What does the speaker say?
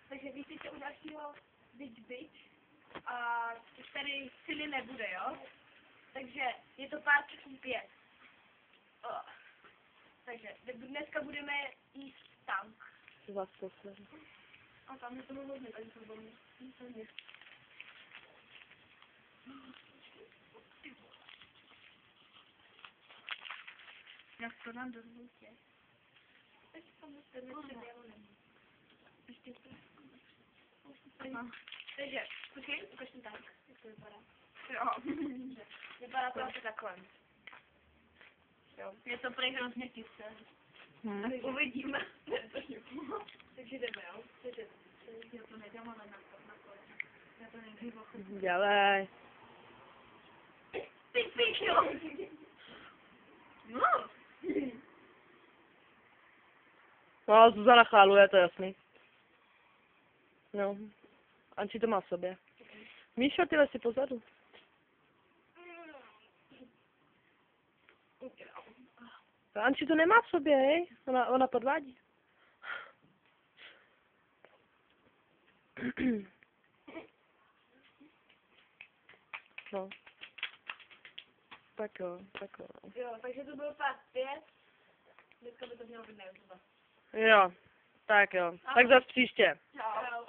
Takže vítejte u dalšího Bitch a už tady syny nebude, jo? Takže je to pár 5. Takže dneska budeme jíst tank. Vás poslední. A tam je toho hodně, takže to bylo hodně. Jak to dám do zvutě? Ještě tam dostaneme ještě to. Takže, počkej, ukaž ten tank, jak to vypadá. Jo. Vypadá to asi takhle. Jo. Je to prej hrozně těžké. Uvidíme. Takže jdeme, jo? Takže já to nedám, ale na kole. Já to nejdřív ochutím. Dělej. Ty pičo! No! No, Zuzana chváluje, to je jasný. No. Anči to má v sobě. Míšo, tyhle si pozadu. Anči to nemá v sobě, hej? Ona podvádí. No. Tak jo. Jo, takže to bylo pár 5. Dneska by to mělo být na YouTube. Jo. Tak jo. Tak zas příště. Čau.